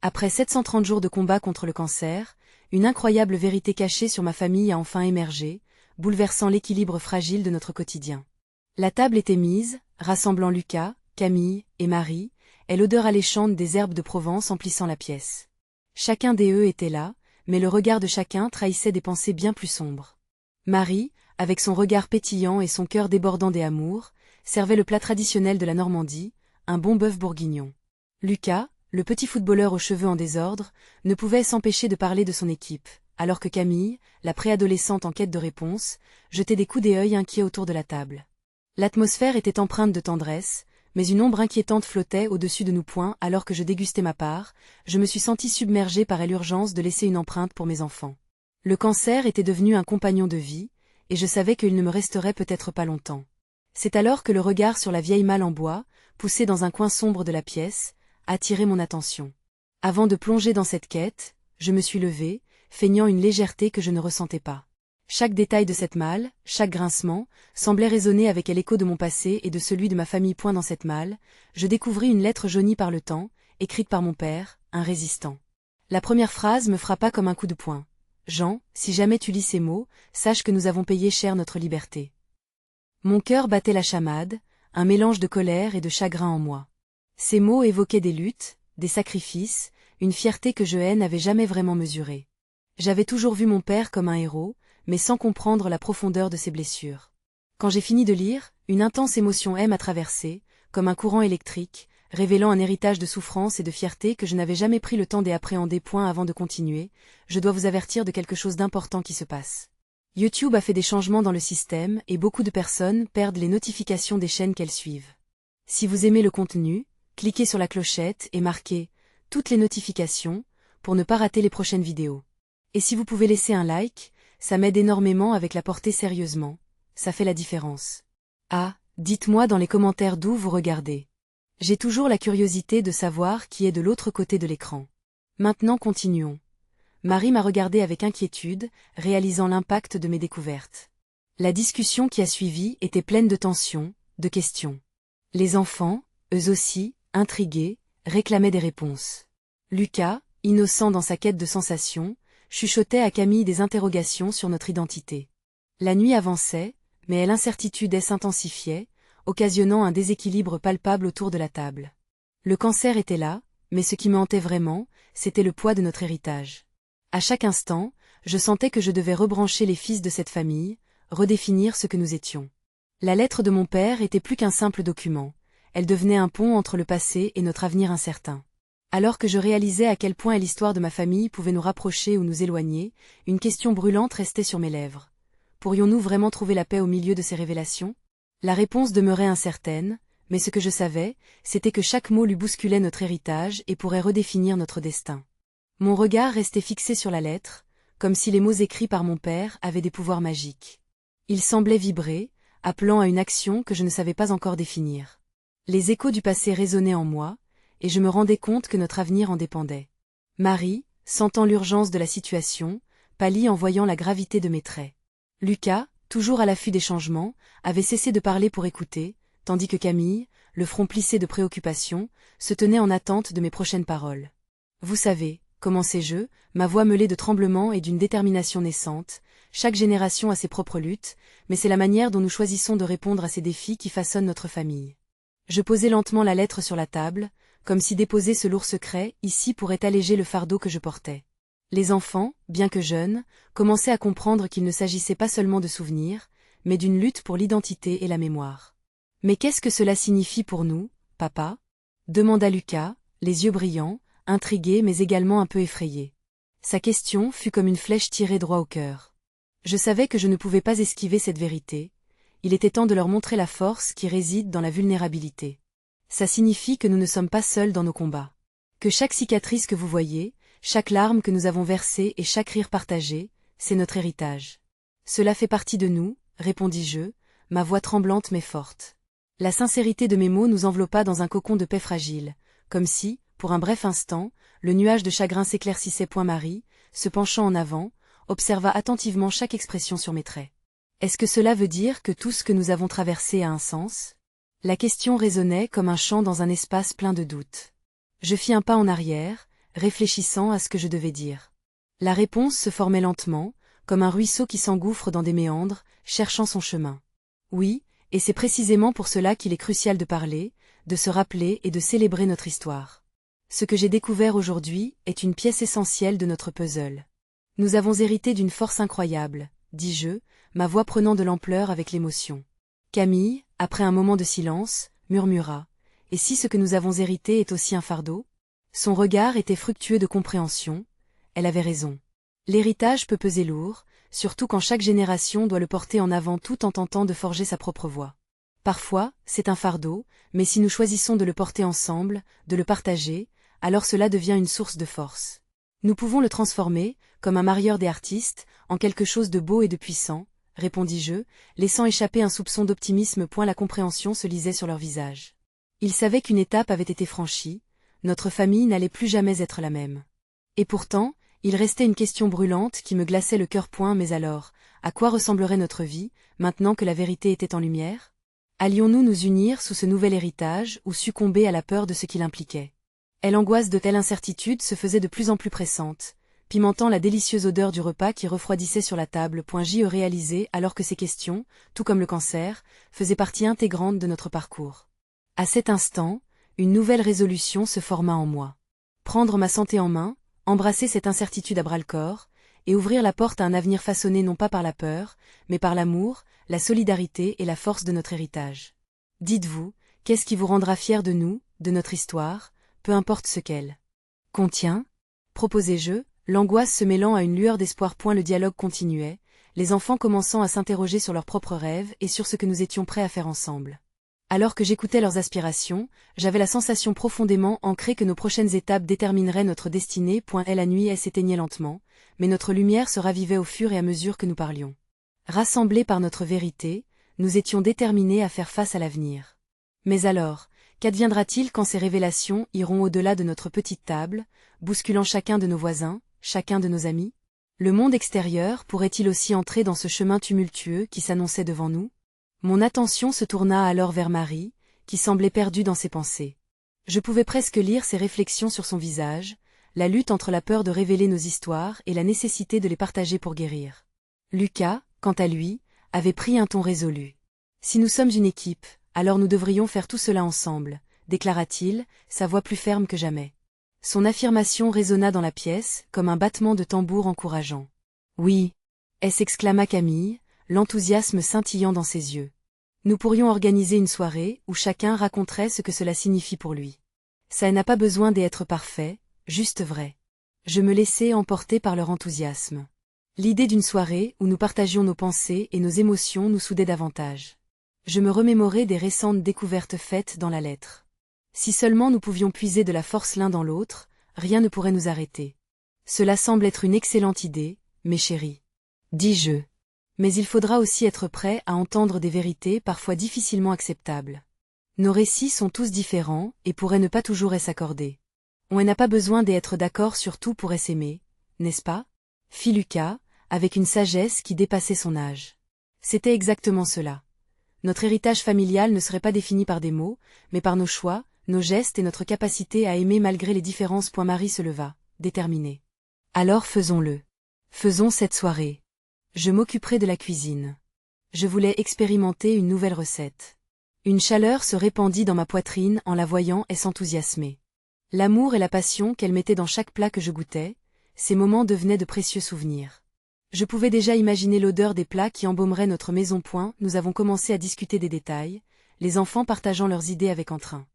Après 730 jours de combat contre le cancer, une incroyable vérité cachée sur ma famille a enfin émergé, bouleversant l'équilibre fragile de notre quotidien. La table était mise, rassemblant Lucas, Camille et Marie, et l'odeur alléchante des herbes de Provence emplissant la pièce. Chacun d'eux était là, mais le regard de chacun trahissait des pensées bien plus sombres. Marie, avec son regard pétillant et son cœur débordant d'amour, servait le plat traditionnel de la Normandie, un bon bœuf bourguignon. Lucas, le petit footballeur aux cheveux en désordre, ne pouvait s'empêcher de parler de son équipe, alors que Camille, la préadolescente en quête de réponse, jetait des coups d'œil inquiets autour de la table. L'atmosphère était empreinte de tendresse, mais une ombre inquiétante flottait au-dessus de nous points alors que je dégustais ma part, je me suis sentie submergée par l'urgence de laisser une empreinte pour mes enfants. Le cancer était devenu un compagnon de vie, et je savais qu'il ne me resterait peut-être pas longtemps. C'est alors que le regard sur la vieille malle en bois, poussée dans un coin sombre de la pièce, a attiré mon attention. Avant de plonger dans cette quête, je me suis levée, feignant une légèreté que je ne ressentais pas. Chaque détail de cette malle, chaque grincement, semblait résonner avec l'écho de mon passé et de celui de ma famille. Dans cette malle, je découvris une lettre jaunie par le temps, écrite par mon père, un résistant. La première phrase me frappa comme un coup de poing. « Jean, si jamais tu lis ces mots, sache que nous avons payé cher notre liberté. » Mon cœur battait la chamade, un mélange de colère et de chagrin en moi. Ces mots évoquaient des luttes, des sacrifices, une fierté que je n'avais jamais vraiment mesurée. J'avais toujours vu mon père comme un héros, mais sans comprendre la profondeur de ses blessures. Quand j'ai fini de lire, une intense émotion m'a traversé, comme un courant électrique, révélant un héritage de souffrance et de fierté que je n'avais jamais pris le temps d'appréhender. Avant de continuer, je dois vous avertir de quelque chose d'important qui se passe. YouTube a fait des changements dans le système et beaucoup de personnes perdent les notifications des chaînes qu'elles suivent. Si vous aimez le contenu, cliquez sur la clochette et marquez « Toutes les notifications » pour ne pas rater les prochaines vidéos. Et si vous pouvez laisser un like, ça m'aide énormément avec la portée sérieusement, ça fait la différence. Ah, dites-moi dans les commentaires d'où vous regardez. J'ai toujours la curiosité de savoir qui est de l'autre côté de l'écran. Maintenant continuons. Marie m'a regardé avec inquiétude, réalisant l'impact de mes découvertes. La discussion qui a suivi était pleine de tensions, de questions. Les enfants, eux aussi, intrigués, réclamaient des réponses. Lucas, innocent dans sa quête de sensations, chuchotait à Camille des interrogations sur notre identité. La nuit avançait, mais l'incertitude s'intensifiait, occasionnant un déséquilibre palpable autour de la table. Le cancer était là, mais ce qui me hantait vraiment, c'était le poids de notre héritage. À chaque instant, je sentais que je devais rebrancher les fils de cette famille, redéfinir ce que nous étions. La lettre de mon père était plus qu'un simple document, elle devenait un pont entre le passé et notre avenir incertain. Alors que je réalisais à quel point l'histoire de ma famille pouvait nous rapprocher ou nous éloigner, une question brûlante restait sur mes lèvres. Pourrions-nous vraiment trouver la paix au milieu de ces révélations? La réponse demeurait incertaine, mais ce que je savais, c'était que chaque mot lui bousculait notre héritage et pourrait redéfinir notre destin. Mon regard restait fixé sur la lettre, comme si les mots écrits par mon père avaient des pouvoirs magiques. Ils semblaient vibrer, appelant à une action que je ne savais pas encore définir. Les échos du passé résonnaient en moi, et je me rendais compte que notre avenir en dépendait. Marie, sentant l'urgence de la situation, pâlit en voyant la gravité de mes traits. Lucas, toujours à l'affût des changements, avait cessé de parler pour écouter, tandis que Camille, le front plissé de préoccupation, se tenait en attente de mes prochaines paroles. Vous savez, commençai-je, ma voix mêlée de tremblements et d'une détermination naissante, chaque génération a ses propres luttes, mais c'est la manière dont nous choisissons de répondre à ces défis qui façonnent notre famille. Je posai lentement la lettre sur la table, comme si déposer ce lourd secret ici pourrait alléger le fardeau que je portais. Les enfants, bien que jeunes, commençaient à comprendre qu'il ne s'agissait pas seulement de souvenirs, mais d'une lutte pour l'identité et la mémoire. « Mais qu'est-ce que cela signifie pour nous, papa » demanda Lucas, les yeux brillants, intrigué mais également un peu effrayé. Sa question fut comme une flèche tirée droit au cœur. Je savais que je ne pouvais pas esquiver cette vérité, il était temps de leur montrer la force qui réside dans la vulnérabilité. Ça signifie que nous ne sommes pas seuls dans nos combats. Que chaque cicatrice que vous voyez, chaque larme que nous avons versée et chaque rire partagé, c'est notre héritage. Cela fait partie de nous, répondis-je, ma voix tremblante mais forte. La sincérité de mes mots nous enveloppa dans un cocon de paix fragile, comme si, pour un bref instant, le nuage de chagrin s'éclaircissait. Marie, se penchant en avant, observa attentivement chaque expression sur mes traits. Est-ce que cela veut dire que tout ce que nous avons traversé a un sens? La question résonnait comme un chant dans un espace plein de doutes. Je fis un pas en arrière, réfléchissant à ce que je devais dire. La réponse se formait lentement, comme un ruisseau qui s'engouffre dans des méandres, cherchant son chemin. Oui, et c'est précisément pour cela qu'il est crucial de parler, de se rappeler et de célébrer notre histoire. Ce que j'ai découvert aujourd'hui est une pièce essentielle de notre puzzle. Nous avons hérité d'une force incroyable, dis-je, ma voix prenant de l'ampleur avec l'émotion. Camille, après un moment de silence, murmura. Et si ce que nous avons hérité est aussi un fardeau? Son regard était fructueux de compréhension. Elle avait raison. L'héritage peut peser lourd, surtout quand chaque génération doit le porter en avant tout en tentant de forger sa propre voie. Parfois, c'est un fardeau, mais si nous choisissons de le porter ensemble, de le partager, alors cela devient une source de force. Nous pouvons le transformer, comme un marieur des artistes, en quelque chose de beau et de puissant, répondis-je, laissant échapper un soupçon d'optimisme. La compréhension se lisait sur leur visage. Ils savaient qu'une étape avait été franchie, notre famille n'allait plus jamais être la même. Et pourtant, il restait une question brûlante qui me glaçait le cœur. Mais alors, à quoi ressemblerait notre vie, maintenant que la vérité était en lumière? Allions-nous nous unir sous ce nouvel héritage ou succomber à la peur de ce qu'il impliquait? L'angoisse de telle incertitude se faisait de plus en plus pressante, pimentant la délicieuse odeur du repas qui refroidissait sur la table. J'y réalisé alors que ces questions, tout comme le cancer, faisaient partie intégrante de notre parcours. À cet instant, une nouvelle résolution se forma en moi. Prendre ma santé en main, embrasser cette incertitude à bras-le-corps, et ouvrir la porte à un avenir façonné non pas par la peur, mais par l'amour, la solidarité et la force de notre héritage. Dites-vous, qu'est-ce qui vous rendra fier de nous, de notre histoire, peu importe ce qu'elle contient? Proposai-je, l'angoisse se mêlant à une lueur d'espoir. Le dialogue continuait, les enfants commençant à s'interroger sur leurs propres rêves et sur ce que nous étions prêts à faire ensemble. Alors que j'écoutais leurs aspirations, j'avais la sensation profondément ancrée que nos prochaines étapes détermineraient notre destinée. La nuit s'éteignait lentement, mais notre lumière se ravivait au fur et à mesure que nous parlions. Rassemblés par notre vérité, nous étions déterminés à faire face à l'avenir. Mais alors, qu'adviendra-t-il quand ces révélations iront au-delà de notre petite table, bousculant chacun de nos voisins, chacun de nos amis? Le monde extérieur pourrait-il aussi entrer dans ce chemin tumultueux qui s'annonçait devant nous? Mon attention se tourna alors vers Marie, qui semblait perdue dans ses pensées. Je pouvais presque lire ses réflexions sur son visage, la lutte entre la peur de révéler nos histoires et la nécessité de les partager pour guérir. Lucas, quant à lui, avait pris un ton résolu. Si nous sommes une équipe, alors nous devrions faire tout cela ensemble, déclara-t-il, sa voix plus ferme que jamais. Son affirmation résonna dans la pièce, comme un battement de tambour encourageant. Oui, s'exclama Camille, l'enthousiasme scintillant dans ses yeux. Nous pourrions organiser une soirée où chacun raconterait ce que cela signifie pour lui. Ça n'a pas besoin d'être parfait, juste vrai. Je me laissai emporter par leur enthousiasme. L'idée d'une soirée où nous partagions nos pensées et nos émotions nous soudait davantage. Je me remémorais des récentes découvertes faites dans la lettre. Si seulement nous pouvions puiser de la force l'un dans l'autre, rien ne pourrait nous arrêter. Cela semble être une excellente idée, mes chéris. Dis-je. Mais il faudra aussi être prêt à entendre des vérités parfois difficilement acceptables. Nos récits sont tous différents et pourraient ne pas toujours s'accorder. On n'a pas besoin d'être d'accord sur tout pour s'aimer, n'est-ce pas? Fit Lucas, avec une sagesse qui dépassait son âge. C'était exactement cela. Notre héritage familial ne serait pas défini par des mots, mais par nos choix, nos gestes et notre capacité à aimer malgré les différences. Marie se leva, déterminée. Alors faisons-le. Faisons cette soirée. Je m'occuperai de la cuisine. Je voulais expérimenter une nouvelle recette. Une chaleur se répandit dans ma poitrine en la voyant et s'enthousiasmer. L'amour et la passion qu'elle mettait dans chaque plat que je goûtais, ces moments devenaient de précieux souvenirs. Je pouvais déjà imaginer l'odeur des plats qui embaumeraient notre maison. Nous avons commencé à discuter des détails, les enfants partageant leurs idées avec entrain.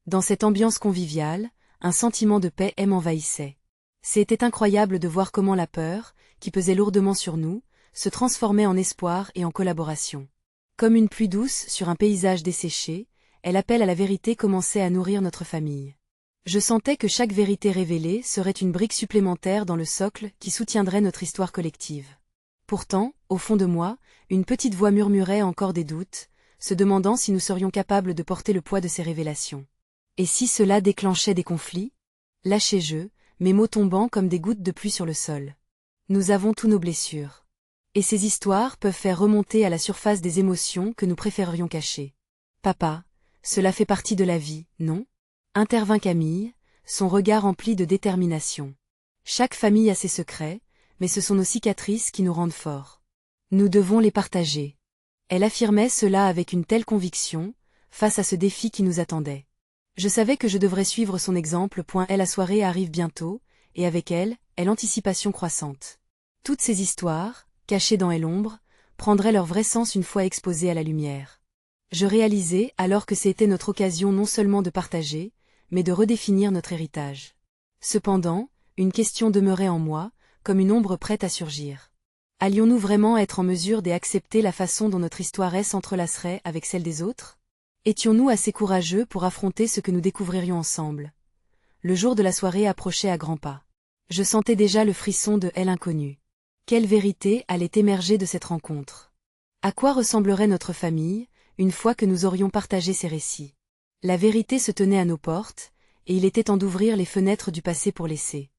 Dans cette ambiance conviviale, un sentiment de paix m'envahissait. C'était incroyable de voir comment la peur, qui pesait lourdement sur nous, se transformait en espoir et en collaboration. Comme une pluie douce sur un paysage desséché, l'appel à la vérité commençait à nourrir notre famille. Je sentais que chaque vérité révélée serait une brique supplémentaire dans le socle qui soutiendrait notre histoire collective. Pourtant, au fond de moi, une petite voix murmurait encore des doutes, se demandant si nous serions capables de porter le poids de ces révélations. Et si cela déclenchait des conflits? Lâchai-je, mes mots tombant comme des gouttes de pluie sur le sol. Nous avons tous nos blessures. Et ces histoires peuvent faire remonter à la surface des émotions que nous préférerions cacher. Papa, cela fait partie de la vie, non? Intervint Camille, son regard empli de détermination. Chaque famille a ses secrets, mais ce sont nos cicatrices qui nous rendent forts. Nous devons les partager. Elle affirmait cela avec une telle conviction, face à ce défi qui nous attendait. Je savais que je devrais suivre son exemple. La soirée arrive bientôt, et avec elle, l'anticipation croissante. Toutes ces histoires, cachées dans l'ombre, prendraient leur vrai sens une fois exposées à la lumière. Je réalisais alors que c'était notre occasion non seulement de partager, mais de redéfinir notre héritage. Cependant, une question demeurait en moi, comme une ombre prête à surgir. Allions-nous vraiment être en mesure d'accepter la façon dont notre histoire s'entrelacerait avec celle des autres? Étions-nous assez courageux pour affronter ce que nous découvririons ensemble? Le jour de la soirée approchait à grands pas. Je sentais déjà le frisson de l'inconnu. Quelle vérité allait émerger de cette rencontre? À quoi ressemblerait notre famille, une fois que nous aurions partagé ces récits? La vérité se tenait à nos portes, et il était temps d'ouvrir les fenêtres du passé pour laisser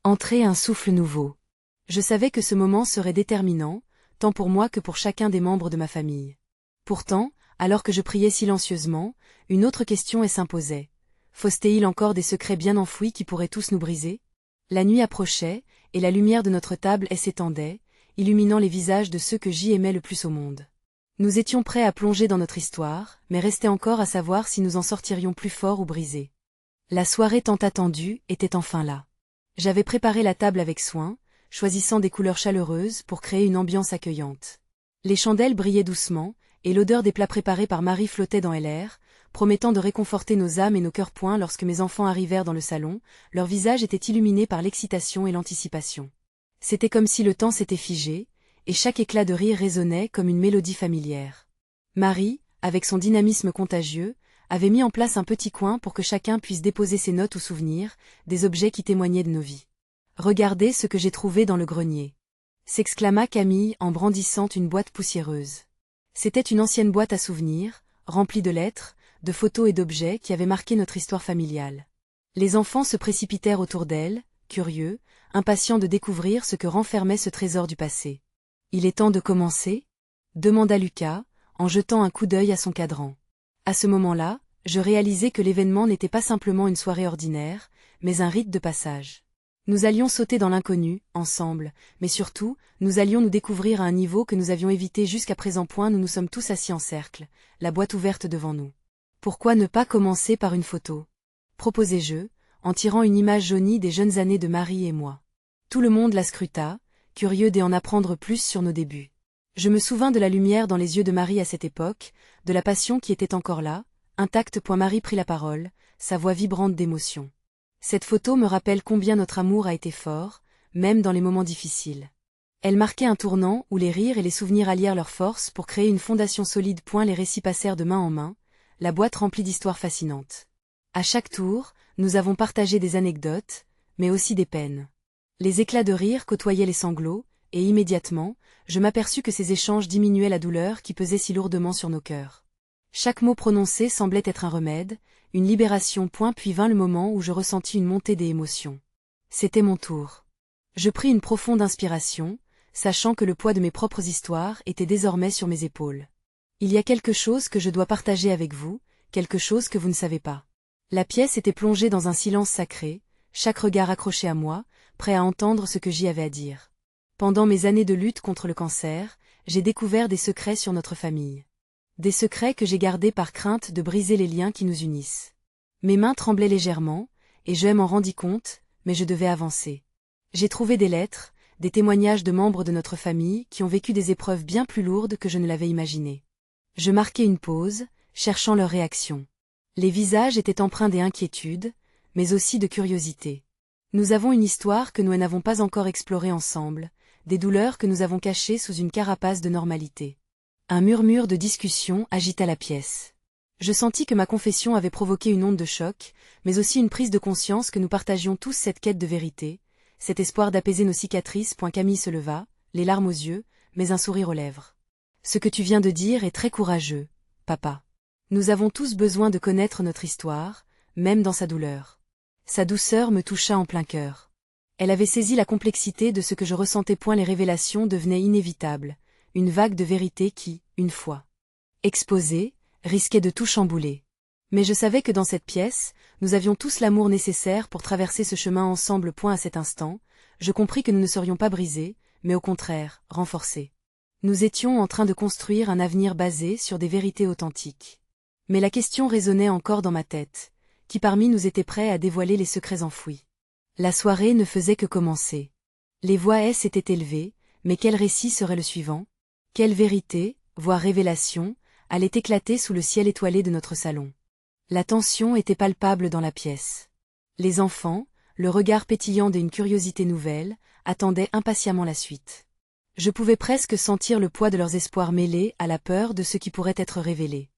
entrer un souffle nouveau. Je savais que ce moment serait déterminant, tant pour moi que pour chacun des membres de ma famille. Pourtant, alors que je priais silencieusement, une autre question s'imposait. Faustait-il encore des secrets bien enfouis qui pourraient tous nous briser? La nuit approchait, et la lumière de notre table s'étendait, illuminant les visages de ceux que j'y aimais le plus au monde. Nous étions prêts à plonger dans notre histoire, mais restait encore à savoir si nous en sortirions plus forts ou brisés. La soirée tant attendue était enfin là. J'avais préparé la table avec soin, choisissant des couleurs chaleureuses pour créer une ambiance accueillante. Les chandelles brillaient doucement, et l'odeur des plats préparés par Marie flottait dans l'air, promettant de réconforter nos âmes et nos cœurs. Lorsque mes enfants arrivèrent dans le salon, leurs visages étaient illuminés par l'excitation et l'anticipation. C'était comme si le temps s'était figé, et chaque éclat de rire résonnait comme une mélodie familière. Marie, avec son dynamisme contagieux, avait mis en place un petit coin pour que chacun puisse déposer ses notes ou souvenirs, des objets qui témoignaient de nos vies. « Regardez ce que j'ai trouvé dans le grenier !» s'exclama Camille en brandissant une boîte poussiéreuse. C'était une ancienne boîte à souvenirs, remplie de lettres, de photos et d'objets qui avaient marqué notre histoire familiale. Les enfants se précipitèrent autour d'elle, curieux, impatients de découvrir ce que renfermait ce trésor du passé. « Il est temps de commencer ?» demanda Lucas, en jetant un coup d'œil à son cadran. À ce moment-là, je réalisai que l'événement n'était pas simplement une soirée ordinaire, mais un rite de passage. Nous allions sauter dans l'inconnu, ensemble, mais surtout, nous allions nous découvrir à un niveau que nous avions évité jusqu'à présent. Nous nous sommes tous assis en cercle, la boîte ouverte devant nous. Pourquoi ne pas commencer par une photo? Proposai-je, en tirant une image jaunie des jeunes années de Marie et moi. Tout le monde la scruta, curieux d'en apprendre plus sur nos débuts. Je me souvins de la lumière dans les yeux de Marie à cette époque, de la passion qui était encore là, intacte. Marie prit la parole, sa voix vibrante d'émotion. Cette photo me rappelle combien notre amour a été fort, même dans les moments difficiles. Elle marquait un tournant où les rires et les souvenirs allièrent leurs forces pour créer une fondation solide. Les récits passèrent de main en main, la boîte remplie d'histoires fascinantes. À chaque tour, nous avons partagé des anecdotes, mais aussi des peines. Les éclats de rire côtoyaient les sanglots, et immédiatement, je m'aperçus que ces échanges diminuaient la douleur qui pesait si lourdement sur nos cœurs. Chaque mot prononcé semblait être un remède, une libération. Puis vint le moment où je ressentis une montée des émotions. C'était mon tour. Je pris une profonde inspiration, sachant que le poids de mes propres histoires était désormais sur mes épaules. Il y a quelque chose que je dois partager avec vous, quelque chose que vous ne savez pas. La pièce était plongée dans un silence sacré, chaque regard accroché à moi, prêt à entendre ce que j'y avais à dire. Pendant mes années de lutte contre le cancer, j'ai découvert des secrets sur notre famille. Des secrets que j'ai gardés par crainte de briser les liens qui nous unissent. Mes mains tremblaient légèrement, et je m'en rendis compte, mais je devais avancer. J'ai trouvé des lettres, des témoignages de membres de notre famille qui ont vécu des épreuves bien plus lourdes que je ne l'avais imaginé. Je marquai une pause, cherchant leur réaction. Les visages étaient empreints d'inquiétude, mais aussi de curiosité. Nous avons une histoire que nous n'avons pas encore explorée ensemble, des douleurs que nous avons cachées sous une carapace de normalité. Un murmure de discussion agita la pièce. Je sentis que ma confession avait provoqué une onde de choc, mais aussi une prise de conscience que nous partagions tous cette quête de vérité, cet espoir d'apaiser nos cicatrices. Camille se leva, les larmes aux yeux, mais un sourire aux lèvres. Ce que tu viens de dire est très courageux, papa. Nous avons tous besoin de connaître notre histoire, même dans sa douleur. Sa douceur me toucha en plein cœur. Elle avait saisi la complexité de ce que je ressentais. Les révélations devenaient inévitables, une vague de vérité qui, une fois exposée, risquait de tout chambouler. Mais je savais que dans cette pièce, Nous avions tous l'amour nécessaire pour traverser ce chemin ensemble. À cet instant, je compris que nous ne serions pas brisés, mais au contraire, renforcés. Nous étions en train de construire un avenir basé sur des vérités authentiques. Mais la question résonnait encore dans ma tête. Qui parmi nous était prêt à dévoiler les secrets enfouis? La soirée ne faisait que commencer. Les voix s'étaient élevées, mais quel récit serait le suivant? Quelle vérité, voire révélation, allait éclater sous le ciel étoilé de notre salon? La tension était palpable dans la pièce. Les enfants, le regard pétillant d'une curiosité nouvelle, attendaient impatiemment la suite. Je pouvais presque sentir le poids de leurs espoirs mêlés à la peur de ce qui pourrait être révélé.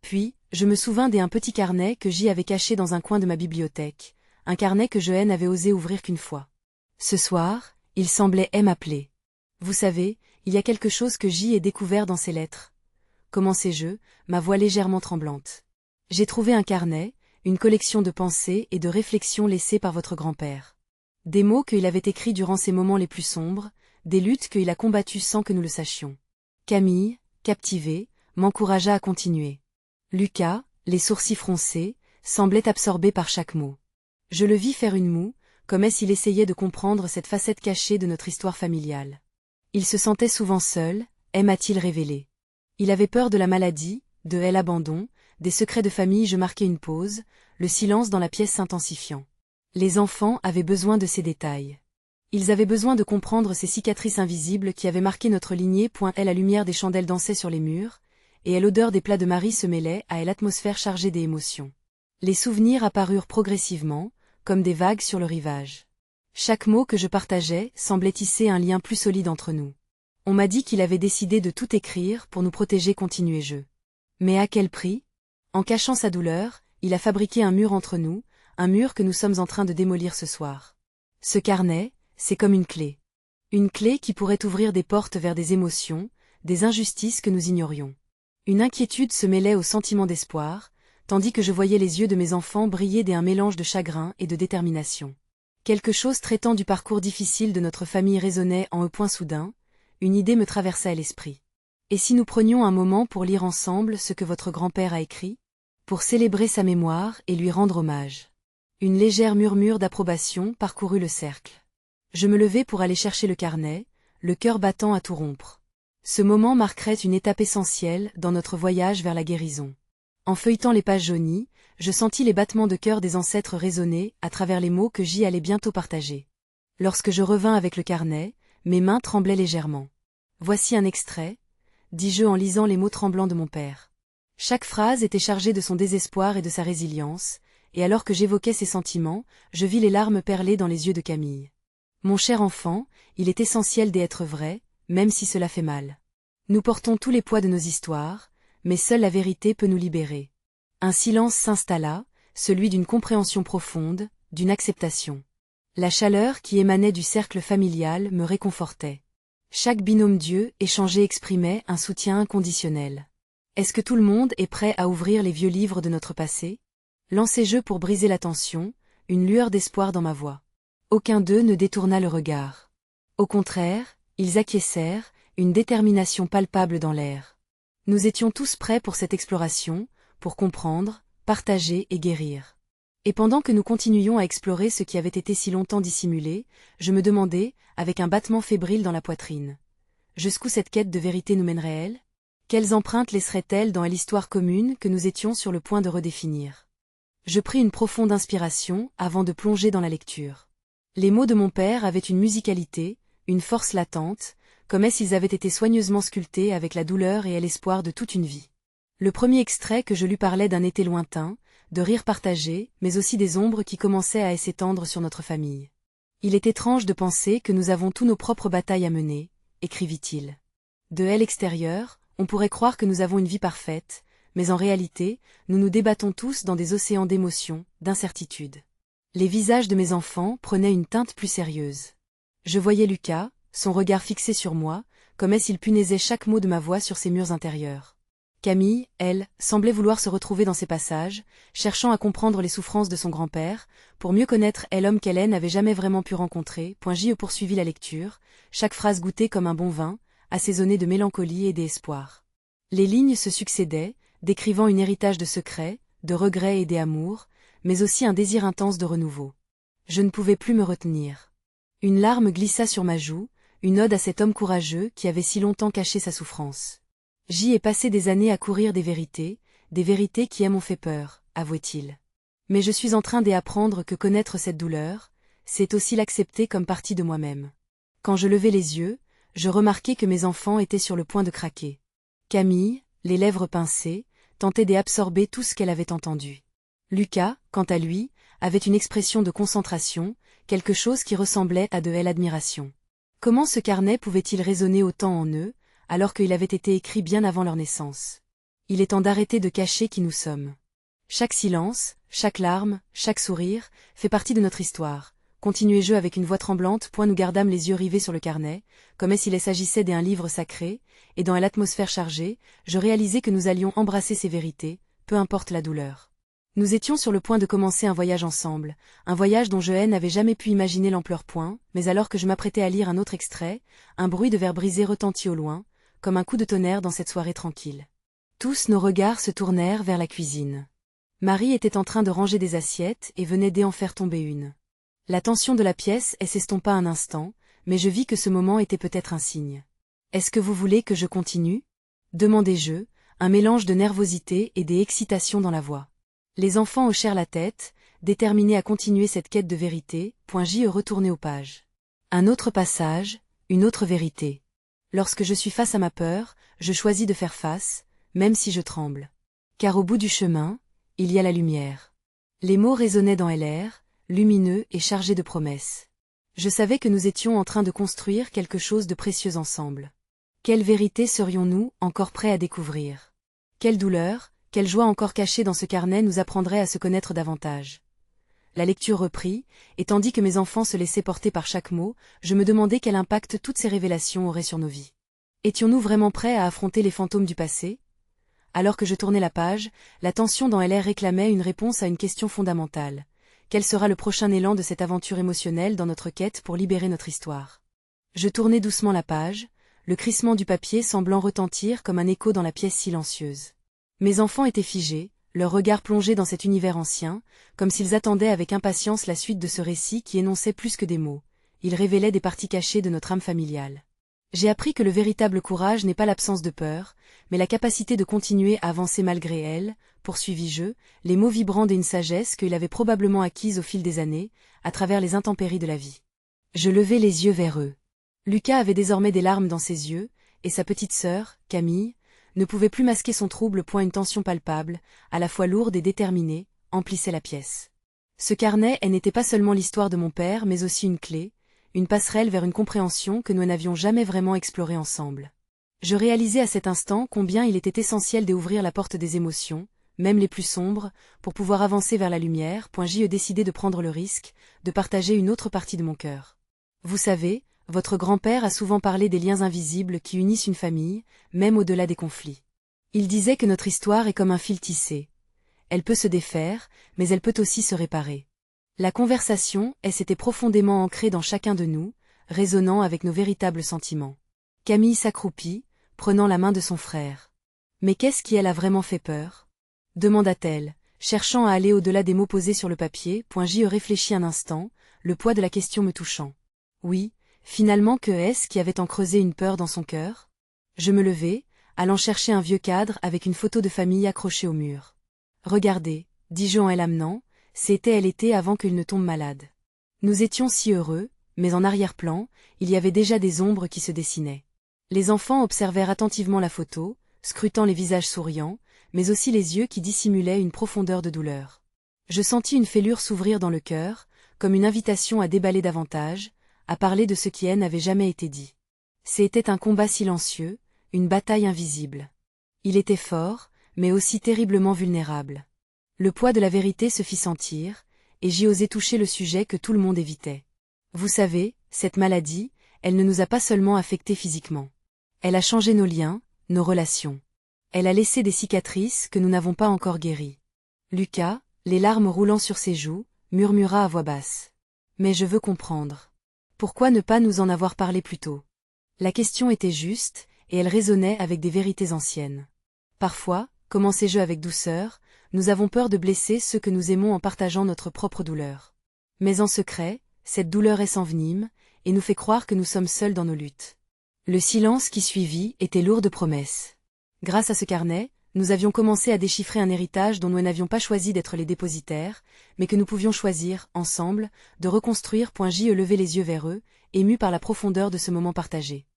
Puis, je me souvins d'un petit carnet que J avait caché dans un coin de ma bibliothèque, un carnet que Jeanne avait osé ouvrir qu'une fois. Ce soir, il semblait m'appeler. Vous savez, il y a quelque chose que J ait découvert dans ces lettres. Commençai-je, ma voix légèrement tremblante. J'ai trouvé un carnet, une collection de pensées et de réflexions laissées par votre grand-père. Des mots qu'il avait écrits durant ses moments les plus sombres, des luttes qu'il a combattues sans que nous le sachions. Camille, captivée, m'encouragea à continuer. Lucas, les sourcils froncés, semblait absorbé par chaque mot. Je le vis faire une moue, comme s'il essayait de comprendre cette facette cachée de notre histoire familiale. Il se sentait souvent seul, m'a-t-il révélé. Il avait peur de la maladie, de l'abandon, des secrets de famille. Je marquai une pause, le silence dans la pièce s'intensifiant. Les enfants avaient besoin de ces détails. Ils avaient besoin de comprendre ces cicatrices invisibles qui avaient marqué notre lignée. La lumière des chandelles dansait sur les murs, et l'odeur des plats de Marie se mêlait à l'atmosphère chargée des émotions. Les souvenirs apparurent progressivement, comme des vagues sur le rivage. Chaque mot que je partageais semblait tisser un lien plus solide entre nous. On m'a dit qu'il avait décidé de tout écrire pour nous protéger, continuai-je. Mais à quel prix? En cachant sa douleur, il a fabriqué un mur entre nous, un mur que nous sommes en train de démolir ce soir. Ce carnet, c'est comme une clé. Une clé qui pourrait ouvrir des portes vers des émotions, des injustices que nous ignorions. Une inquiétude se mêlait au sentiment d'espoir, tandis que je voyais les yeux de mes enfants briller d'un mélange de chagrin et de détermination. Quelque chose traitant du parcours difficile de notre famille résonnait en eux. Soudain, une idée me traversa à l'esprit. Et si nous prenions un moment pour lire ensemble ce que votre grand-père a écrit? Pour célébrer sa mémoire et lui rendre hommage. Une légère murmure d'approbation parcourut le cercle. Je me levai pour aller chercher le carnet, le cœur battant à tout rompre. Ce moment marquerait une étape essentielle dans notre voyage vers la guérison. En feuilletant les pages jaunies, je sentis les battements de cœur des ancêtres résonner à travers les mots que J allait bientôt partager. Lorsque je revins avec le carnet, mes mains tremblaient légèrement. Voici un extrait, dis-je en lisant les mots tremblants de mon père. Chaque phrase était chargée de son désespoir et de sa résilience, et alors que j'évoquais ses sentiments, je vis les larmes perler dans les yeux de Camille. Mon cher enfant, il est essentiel d'être vrai, même si cela fait mal. Nous portons tous les poids de nos histoires, mais seule la vérité peut nous libérer. Un silence s'installa, celui d'une compréhension profonde, d'une acceptation. La chaleur qui émanait du cercle familial me réconfortait. Chaque binôme Dieu échangé exprimait un soutien inconditionnel. Est-ce que tout le monde est prêt à ouvrir les vieux livres de notre passé? Lançai-je pour briser la tension, une lueur d'espoir dans ma voix. Aucun d'eux ne détourna le regard. Au contraire, ils acquiescèrent, une détermination palpable dans l'air. Nous étions tous prêts pour cette exploration, pour comprendre, partager et guérir. Et pendant que nous continuions à explorer ce qui avait été si longtemps dissimulé, je me demandais, avec un battement fébrile dans la poitrine. Jusqu'où cette quête de vérité nous mènerait-elle? Quelles empreintes laisserait-elle dans l'histoire commune que nous étions sur le point de redéfinir? Je pris une profonde inspiration avant de plonger dans la lecture. Les mots de mon père avaient une musicalité, une force latente, comme s'ils avaient été soigneusement sculptés avec la douleur et l'espoir de toute une vie. Le premier extrait que je lui parlais d'un été lointain, de rires partagés, mais aussi des ombres qui commençaient à s'étendre sur notre famille. Il est étrange de penser que nous avons tous nos propres batailles à mener, écrivit-il. De l'extérieur, on pourrait croire que nous avons une vie parfaite, mais en réalité, nous nous débattons tous dans des océans d'émotions, d'incertitudes. Les visages de mes enfants prenaient une teinte plus sérieuse. Je voyais Lucas, son regard fixé sur moi, comme s'il punaisait chaque mot de ma voix sur ses murs intérieurs. Camille, elle, semblait vouloir se retrouver dans ces passages, cherchant à comprendre les souffrances de son grand-père, pour mieux connaître l'homme qu'elle n'avait jamais vraiment pu rencontrer. J poursuivit la lecture, chaque phrase goûtée comme un bon vin, assaisonnée de mélancolie et d'espoir. Les lignes se succédaient, décrivant un héritage de secrets, de regrets et d'amours, mais aussi un désir intense de renouveau. Je ne pouvais plus me retenir. Une larme glissa sur ma joue, une ode à cet homme courageux qui avait si longtemps caché sa souffrance. J'y ai passé des années à courir des vérités qui m'ont fait peur, avouait-il. Mais je suis en train d'apprendre que connaître cette douleur, c'est aussi l'accepter comme partie de moi-même. Quand je levai les yeux, je remarquai que mes enfants étaient sur le point de craquer. Camille, les lèvres pincées, tentait d'absorber tout ce qu'elle avait entendu. Lucas, quant à lui, avait une expression de concentration, quelque chose qui ressemblait à de l'admiration. Comment ce carnet pouvait-il résonner autant en eux, alors qu'il avait été écrit bien avant leur naissance? Il est temps d'arrêter de cacher qui nous sommes. Chaque silence, chaque larme, chaque sourire, fait partie de notre histoire. Continuai-je avec une voix tremblante, point nous gardâmes les yeux rivés sur le carnet, comme s'il s'agissait d'un livre sacré, et dans l'atmosphère chargée, je réalisai que nous allions embrasser ces vérités, peu importe la douleur. Nous étions sur le point de commencer un voyage ensemble, un voyage dont je n'avais jamais pu imaginer l'ampleur point, mais alors que je m'apprêtais à lire un autre extrait, un bruit de verre brisé retentit au loin, comme un coup de tonnerre dans cette soirée tranquille. Tous nos regards se tournèrent vers la cuisine. Marie était en train de ranger des assiettes et venait d'en faire tomber une. La tension de la pièce s'estompa un instant, mais je vis que ce moment était peut-être un signe. « Est-ce que vous voulez que je continue ?» demandai-je, un mélange de nervosité et d'excitation dans la voix. Les enfants hochèrent la tête, déterminés à continuer cette quête de vérité, j'y retournai aux pages. Un autre passage, une autre vérité. Lorsque je suis face à ma peur, je choisis de faire face, même si je tremble. Car au bout du chemin, il y a la lumière. Les mots résonnaient dans l'air, lumineux et chargés de promesses. Je savais que nous étions en train de construire quelque chose de précieux ensemble. Quelle vérité serions-nous encore prêts à découvrir? Quelle douleur, quelle joie encore cachée dans ce carnet nous apprendrait à se connaître davantage? La lecture reprit, et tandis que mes enfants se laissaient porter par chaque mot, je me demandais quel impact toutes ces révélations auraient sur nos vies. Étions-nous vraiment prêts à affronter les fantômes du passé? Alors que je tournais la page, la tension dans l'air réclamait une réponse à une question fondamentale. Quel sera le prochain élan de cette aventure émotionnelle dans notre quête pour libérer notre histoire? Je tournai doucement la page, le crissement du papier semblant retentir comme un écho dans la pièce silencieuse. Mes enfants étaient figés, leurs regards plongés dans cet univers ancien, comme s'ils attendaient avec impatience la suite de ce récit qui énonçait plus que des mots. Il révélait des parties cachées de notre âme familiale. J'ai appris que le véritable courage n'est pas l'absence de peur, mais la capacité de continuer à avancer malgré elle, poursuivis-je, les mots vibrants d'une sagesse qu'il avait probablement acquise au fil des années, à travers les intempéries de la vie. Je levai les yeux vers eux. Lucas avait désormais des larmes dans ses yeux, et sa petite sœur, Camille, ne pouvait plus masquer son trouble. Une tension palpable, à la fois lourde et déterminée, emplissait la pièce. Ce carnet n'était pas seulement l'histoire de mon père mais aussi une clé, une passerelle vers une compréhension que nous n'avions jamais vraiment explorée ensemble. Je réalisais à cet instant combien il était essentiel d'ouvrir la porte des émotions, même les plus sombres, pour pouvoir avancer vers la lumière. J'y ai décidé de prendre le risque, de partager une autre partie de mon cœur. Vous savez, votre grand-père a souvent parlé des liens invisibles qui unissent une famille, même au-delà des conflits. Il disait que notre histoire est comme un fil tissé. Elle peut se défaire, mais elle peut aussi se réparer. La conversation s'était profondément ancrée dans chacun de nous, résonnant avec nos véritables sentiments. Camille s'accroupit, prenant la main de son frère. « Mais qu'est-ce qui elle a vraiment fait peur ?» demanda-t-elle, cherchant à aller au-delà des mots posés sur le papier. J'y réfléchis un instant, le poids de la question me touchant. Oui, finalement que est-ce qui avait en creusé une peur dans son cœur? Je me levai, allant chercher un vieux cadre avec une photo de famille accrochée au mur. « Regardez, dis-je en l'amenant, c'était l'été avant qu'il ne tombe malade. Nous étions si heureux, mais en arrière-plan, il y avait déjà des ombres qui se dessinaient. » Les enfants observèrent attentivement la photo, scrutant les visages souriants, mais aussi les yeux qui dissimulaient une profondeur de douleur. Je sentis une fêlure s'ouvrir dans le cœur, comme une invitation à déballer davantage, à parler de ce qui n'avait jamais été dit. C'était un combat silencieux, une bataille invisible. Il était fort, mais aussi terriblement vulnérable. Le poids de la vérité se fit sentir, et j'y osai toucher le sujet que tout le monde évitait. Vous savez, cette maladie, elle ne nous a pas seulement affectés physiquement. Elle a changé nos liens, nos relations. Elle a laissé des cicatrices que nous n'avons pas encore guéries. Lucas, les larmes roulant sur ses joues, murmura à voix basse. Mais je veux comprendre. Pourquoi ne pas nous en avoir parlé plus tôt? La question était juste, et elle résonnait avec des vérités anciennes. Parfois, commençai-je avec douceur, nous avons peur de blesser ceux que nous aimons en partageant notre propre douleur. Mais en secret, cette douleur est s'envenime, et nous fait croire que nous sommes seuls dans nos luttes. Le silence qui suivit était lourd de promesses. Grâce à ce carnet, nous avions commencé à déchiffrer un héritage dont nous n'avions pas choisi d'être les dépositaires, mais que nous pouvions choisir, ensemble, de reconstruire. J levait les yeux vers eux, ému par la profondeur de ce moment partagé.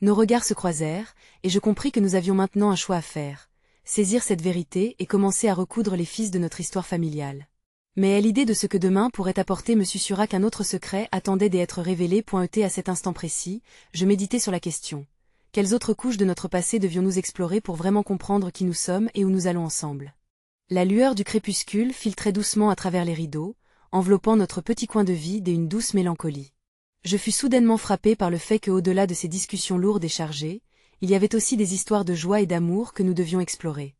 Nos regards se croisèrent, et je compris que nous avions maintenant un choix à faire, saisir cette vérité et commencer à recoudre les fils de notre histoire familiale. Mais à l'idée de ce que demain pourrait apporter me susurra qu'un autre secret attendait d'être révélé. À cet instant précis, je méditais sur la question. Quelles autres couches de notre passé devions-nous explorer pour vraiment comprendre qui nous sommes et où nous allons ensemble? La lueur du crépuscule filtrait doucement à travers les rideaux, enveloppant notre petit coin de vide et une douce mélancolie. Je fus soudainement frappé par le fait qu'au-delà de ces discussions lourdes et chargées, il y avait aussi des histoires de joie et d'amour que nous devions explorer.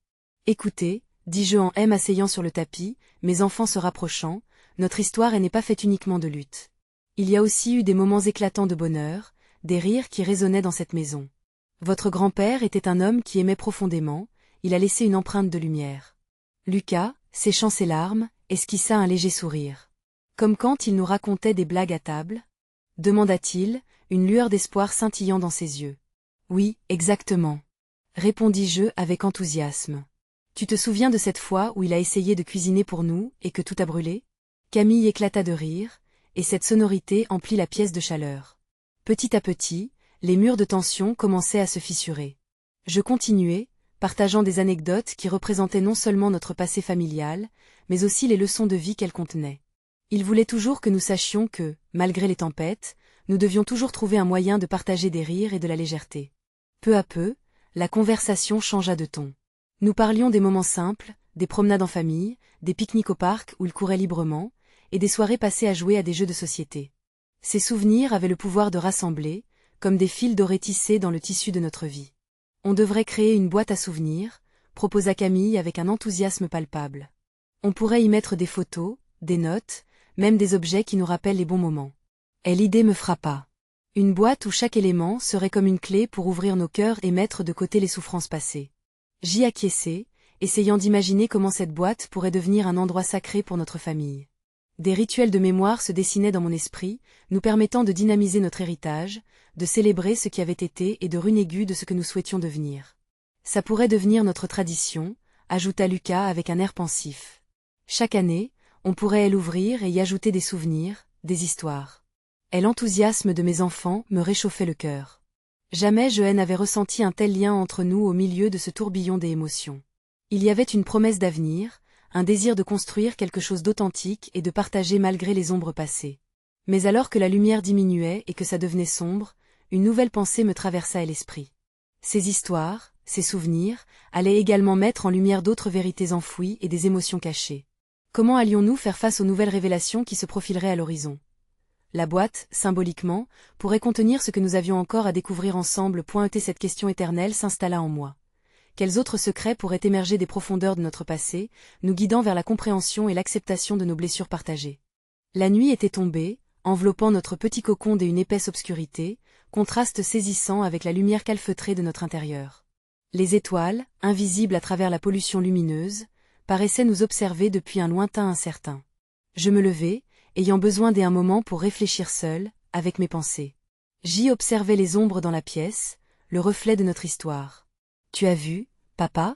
Écoutez, dis-je en m'asseyant sur le tapis, mes enfants se rapprochant, notre histoire n'est pas faite uniquement de lutte. Il y a aussi eu des moments éclatants de bonheur, des rires qui résonnaient dans cette maison. Votre grand-père était un homme qui aimait profondément, il a laissé une empreinte de lumière. Lucas, séchant ses larmes, esquissa un léger sourire. Comme quand il nous racontait des blagues à table? Demanda-t-il, une lueur d'espoir scintillant dans ses yeux. Oui, exactement. Répondis-je avec enthousiasme. Tu te souviens de cette fois où il a essayé de cuisiner pour nous et que tout a brûlé? Camille éclata de rire, et cette sonorité emplit la pièce de chaleur. Petit à petit, les murs de tension commençaient à se fissurer. Je continuai, partageant des anecdotes qui représentaient non seulement notre passé familial, mais aussi les leçons de vie qu'elles contenaient. Il voulait toujours que nous sachions que, malgré les tempêtes, nous devions toujours trouver un moyen de partager des rires et de la légèreté. Peu à peu, la conversation changea de ton. Nous parlions des moments simples, des promenades en famille, des pique-niques au parc où ils couraient librement, et des soirées passées à jouer à des jeux de société. Ces souvenirs avaient le pouvoir de rassembler, comme des fils dorés tissés dans le tissu de notre vie. On devrait créer une boîte à souvenirs, proposa Camille avec un enthousiasme palpable. On pourrait y mettre des photos, des notes, même des objets qui nous rappellent les bons moments. Et l'idée me frappa. Une boîte où chaque élément serait comme une clé pour ouvrir nos cœurs et mettre de côté les souffrances passées. J'y acquiesçai, essayant d'imaginer comment cette boîte pourrait devenir un endroit sacré pour notre famille. Des rituels de mémoire se dessinaient dans mon esprit, nous permettant de dynamiser notre héritage, de célébrer ce qui avait été et de renouer de ce que nous souhaitions devenir. Ça pourrait devenir notre tradition, ajouta Lucas avec un air pensif. Chaque année, on pourrait l'ouvrir et y ajouter des souvenirs, des histoires. Et l'enthousiasme de mes enfants me réchauffait le cœur. Jamais je n'avais ressenti un tel lien entre nous au milieu de ce tourbillon des émotions. Il y avait une promesse d'avenir, un désir de construire quelque chose d'authentique et de partager malgré les ombres passées. Mais alors que la lumière diminuait et que ça devenait sombre, une nouvelle pensée me traversa l'esprit. Ces histoires, ces souvenirs, allaient également mettre en lumière d'autres vérités enfouies et des émotions cachées. Comment allions-nous faire face aux nouvelles révélations qui se profileraient à l'horizon? La boîte, symboliquement, pourrait contenir ce que nous avions encore à découvrir ensemble. Cette question éternelle s'installa en moi. Quels autres secrets pourraient émerger des profondeurs de notre passé, nous guidant vers la compréhension et l'acceptation de nos blessures partagées? La nuit était tombée, enveloppant notre petit cocon d'une épaisse obscurité, contraste saisissant avec la lumière calfeutrée de notre intérieur. Les étoiles, invisibles à travers la pollution lumineuse, paraissaient nous observer depuis un lointain incertain. Je me levai, ayant besoin d'un moment pour réfléchir seul, avec mes pensées. J'y observais les ombres dans la pièce, le reflet de notre histoire. « Tu as vu, papa »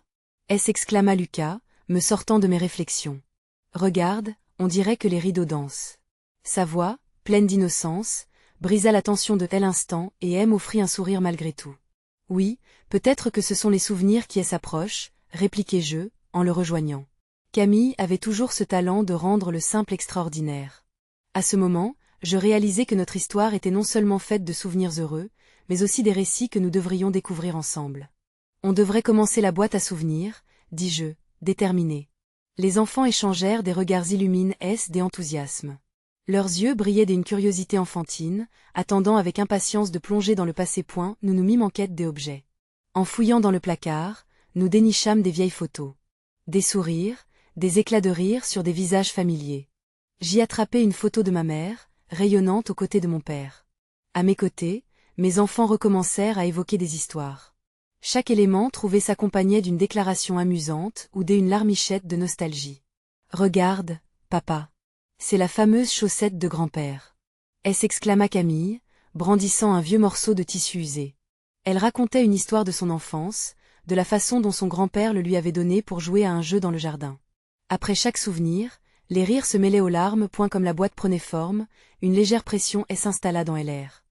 s'exclama Lucas, me sortant de mes réflexions. « Regarde, on dirait que les rideaux dansent. » Sa voix, pleine d'innocence, brisa la tension de tel instant et m'offrit un sourire malgré tout. « Oui, peut-être que ce sont les souvenirs qui s'approchent, répliquai-je, en le rejoignant. Camille avait toujours ce talent de rendre le simple extraordinaire. À ce moment, je réalisais que notre histoire était non seulement faite de souvenirs heureux, mais aussi des récits que nous devrions découvrir ensemble. On devrait commencer la boîte à souvenirs, dis-je, déterminé. Les enfants échangèrent des regards illuminés des enthousiasmes. Leurs yeux brillaient d'une curiosité enfantine, attendant avec impatience de plonger dans le passé. Nous nous mîmes en quête des objets. En fouillant dans le placard, nous dénichâmes des vieilles photos. Des sourires, des éclats de rire sur des visages familiers. J'y attrapai une photo de ma mère, rayonnante aux côtés de mon père. À mes côtés, mes enfants recommencèrent à évoquer des histoires. Chaque élément trouvait s'accompagnait d'une déclaration amusante ou d'une larmichette de nostalgie. « Regarde, papa. C'est la fameuse chaussette de grand-père. » S'exclama Camille, brandissant un vieux morceau de tissu usé. Elle racontait une histoire de son enfance, de la façon dont son grand-père le lui avait donné pour jouer à un jeu dans le jardin. Après chaque souvenir, les rires se mêlaient aux larmes. Comme la boîte prenait forme, une légère pression s'installa dans l'air.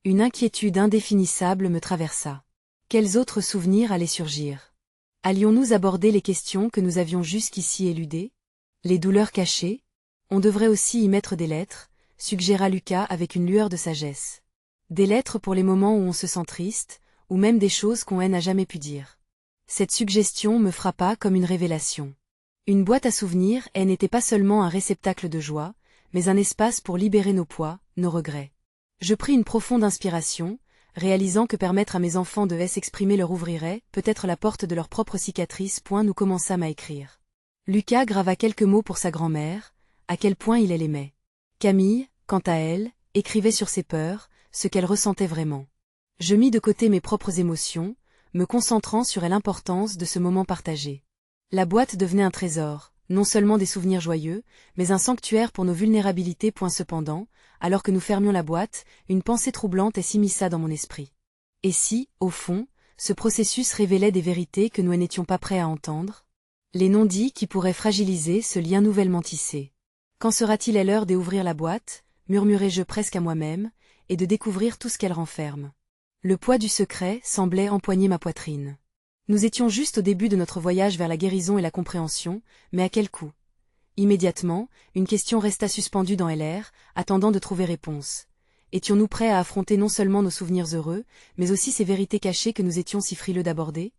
Une inquiétude indéfinissable me traversa. Quels autres souvenirs allaient surgir? Allions-nous aborder les questions que nous avions jusqu'ici éludées? Les douleurs cachées? On devrait aussi y mettre des lettres, suggéra Lucas avec une lueur de sagesse. Des lettres pour les moments où on se sent triste, ou même des choses qu'on n'a jamais pu dire. Cette suggestion me frappa comme une révélation. Une boîte à souvenirs, elle n'était pas seulement un réceptacle de joie, mais un espace pour libérer nos poids, nos regrets. Je pris une profonde inspiration, réalisant que permettre à mes enfants de s'exprimer leur ouvrirait peut-être la porte de leur propre cicatrice. Nous commençâmes à écrire. Lucas grava quelques mots pour sa grand-mère, à quel point il l'aimait. Camille, quant à elle, écrivait sur ses peurs, ce qu'elle ressentait vraiment. Je mis de côté mes propres émotions, me concentrant sur l'importance de ce moment partagé. La boîte devenait un trésor, non seulement des souvenirs joyeux, mais un sanctuaire pour nos vulnérabilités. Cependant, alors que nous fermions la boîte, une pensée troublante s'immisça dans mon esprit. Et si, au fond, ce processus révélait des vérités que nous n'étions pas prêts à entendre? Les non-dits qui pourraient fragiliser ce lien nouvellement tissé. Quand sera-t-il l'heure d'ouvrir la boîte, murmurai-je presque à moi-même, et de découvrir tout ce qu'elle renferme. Le poids du secret semblait empoigner ma poitrine. Nous étions juste au début de notre voyage vers la guérison et la compréhension, mais à quel coût? Immédiatement, une question resta suspendue dans l'air, attendant de trouver réponse. Étions-nous prêts à affronter non seulement nos souvenirs heureux, mais aussi ces vérités cachées que nous étions si frileux d'aborder?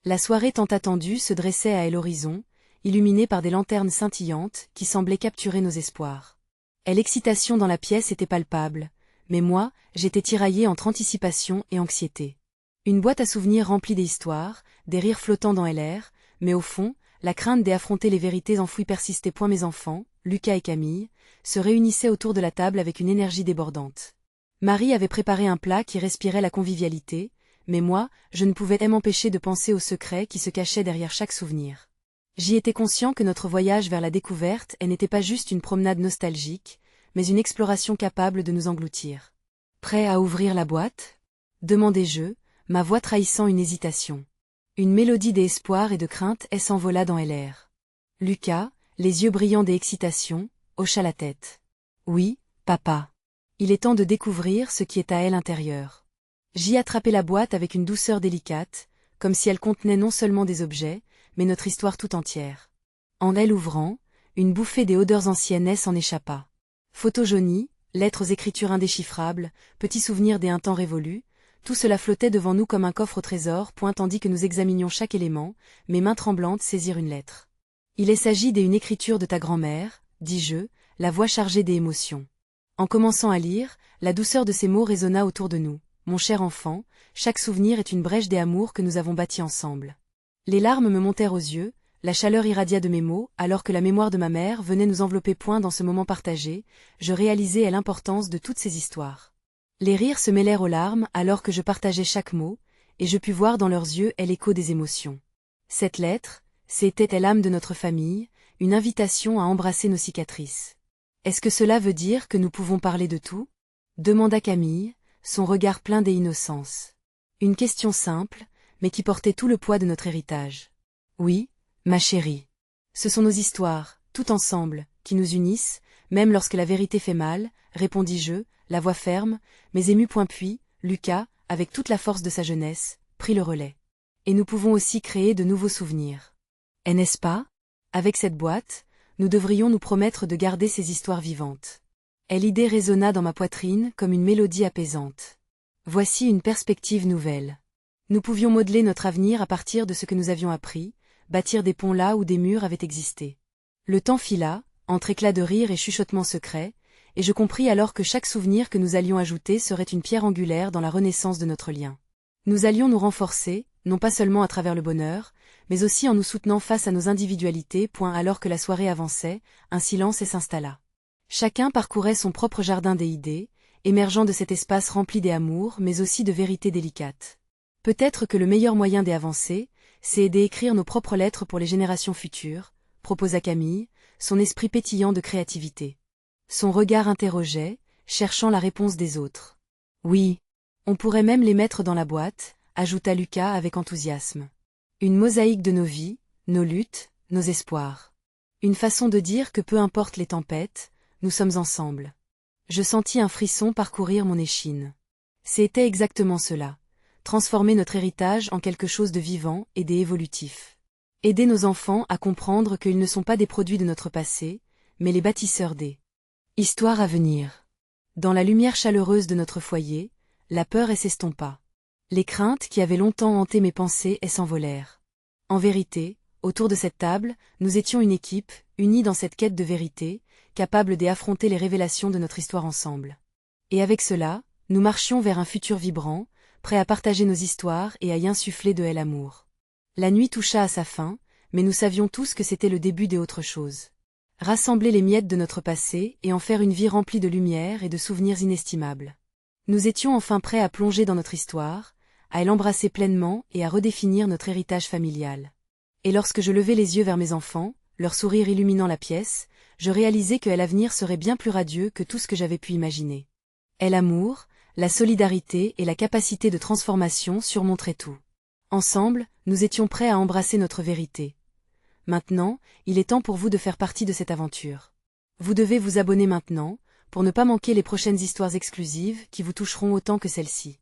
La soirée tant attendue se dressait à l'horizon, illuminée par des lanternes scintillantes qui semblaient capturer nos espoirs. L'excitation dans la pièce était palpable, mais moi, j'étais tiraillée entre anticipation et anxiété. Une boîte à souvenirs remplie d'histoires, des rires flottants dans l'air, mais au fond, la crainte d'affronter les vérités enfouies persistait. Mes enfants, Lucas et Camille, se réunissaient autour de la table avec une énergie débordante. Marie avait préparé un plat qui respirait la convivialité, mais moi, je ne pouvais m'empêcher de penser aux secrets qui se cachaient derrière chaque souvenir. J'y étais conscient que notre voyage vers la découverte n'était pas juste une promenade nostalgique, mais une exploration capable de nous engloutir. Prêt à ouvrir la boîte? Demandai-je, ma voix trahissant une hésitation. Une mélodie d'espoir et de crainte s'envola dans l'air. Lucas, les yeux brillants d'excitation, hocha la tête. Oui, papa. Il est temps de découvrir ce qui est à l'intérieur. J'y attrapai la boîte avec une douceur délicate, comme si elle contenait non seulement des objets, mais notre histoire tout entière. En elle ouvrant, une bouffée des odeurs anciennes s'en échappa. Photos jaunies, lettres aux écritures indéchiffrables, petits souvenirs des temps révolus, tout cela flottait devant nous comme un coffre au trésor. Tandis que nous examinions chaque élément, mes mains tremblantes saisirent une lettre. Il s'agit d'une écriture de ta grand-mère, dis-je, la voix chargée d'émotions. En commençant à lire, la douceur de ces mots résonna autour de nous. Mon cher enfant, chaque souvenir est une brèche des amours que nous avons bâtis ensemble. Les larmes me montèrent aux yeux, la chaleur irradia de mes mots, alors que la mémoire de ma mère venait nous envelopper. Dans ce moment partagé, je réalisais l'importance de toutes ces histoires. Les rires se mêlèrent aux larmes alors que je partageais chaque mot, et je pus voir dans leurs yeux l'écho des émotions. Cette lettre, c'était l'âme de notre famille, une invitation à embrasser nos cicatrices. Est-ce que cela veut dire que nous pouvons parler de tout? Demanda Camille, son regard plein d'innocence. Une question simple, mais qui portait tout le poids de notre héritage. Oui, ma chérie. Ce sont nos histoires, tout ensemble, qui nous unissent, même lorsque la vérité fait mal, répondis-je, la voix ferme, mais émue. Puis, Lucas, avec toute la force de sa jeunesse, prit le relais. Et nous pouvons aussi créer de nouveaux souvenirs. Et n'est-ce pas? Avec cette boîte, nous devrions nous promettre de garder ces histoires vivantes. Et l'idée résonna dans ma poitrine comme une mélodie apaisante. Voici une perspective nouvelle. Nous pouvions modeler notre avenir à partir de ce que nous avions appris, bâtir des ponts là où des murs avaient existé. Le temps fila, entre éclats de rire et chuchotements secrets, et je compris alors que chaque souvenir que nous allions ajouter serait une pierre angulaire dans la renaissance de notre lien. Nous allions nous renforcer, non pas seulement à travers le bonheur, mais aussi en nous soutenant face à nos individualités. Alors que la soirée avançait, un silence s'installa. Chacun parcourait son propre jardin des idées, émergeant de cet espace rempli d'amour mais aussi de vérités délicates. Peut-être que le meilleur moyen d'y avancer, c'est d'écrire nos propres lettres pour les générations futures, proposa Camille, son esprit pétillant de créativité. Son regard interrogeait, cherchant la réponse des autres. Oui. On pourrait même les mettre dans la boîte, ajouta Lucas avec enthousiasme. Une mosaïque de nos vies, nos luttes, nos espoirs. Une façon de dire que peu importe les tempêtes, nous sommes ensemble. Je sentis un frisson parcourir mon échine. C'était exactement cela. Transformer notre héritage en quelque chose de vivant et d'évolutif. Aider nos enfants à comprendre qu'ils ne sont pas des produits de notre passé, mais les bâtisseurs des histoires à venir. Dans la lumière chaleureuse de notre foyer, la peur s'estompa. Les craintes qui avaient longtemps hanté mes pensées s'envolèrent. En vérité, autour de cette table, nous étions une équipe, unie dans cette quête de vérité, capable d'affronter les révélations de notre histoire ensemble. Et avec cela, nous marchions vers un futur vibrant, prêt à partager nos histoires et à y insuffler de l'amour. La nuit toucha à sa fin, mais nous savions tous que c'était le début d'autre chose. Rassembler les miettes de notre passé et en faire une vie remplie de lumière et de souvenirs inestimables. Nous étions enfin prêts à plonger dans notre histoire, à l'embrasser pleinement et à redéfinir notre héritage familial. Et lorsque je levai les yeux vers mes enfants, leur sourire illuminant la pièce, je réalisai que l'avenir serait bien plus radieux que tout ce que j'avais pu imaginer. L'amour, la solidarité et la capacité de transformation surmonteraient tout. Ensemble, nous étions prêts à embrasser notre vérité. Maintenant, il est temps pour vous de faire partie de cette aventure. Vous devez vous abonner maintenant, pour ne pas manquer les prochaines histoires exclusives qui vous toucheront autant que celle-ci.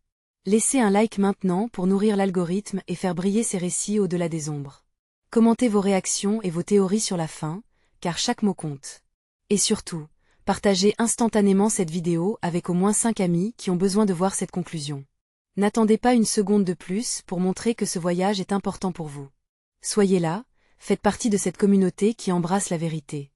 Laissez un like maintenant pour nourrir l'algorithme et faire briller ces récits au-delà des ombres. Commentez vos réactions et vos théories sur la fin, car chaque mot compte. Et surtout, partagez instantanément cette vidéo avec au moins 5 amis qui ont besoin de voir cette conclusion. N'attendez pas une seconde de plus pour montrer que ce voyage est important pour vous. Soyez là, faites partie de cette communauté qui embrasse la vérité.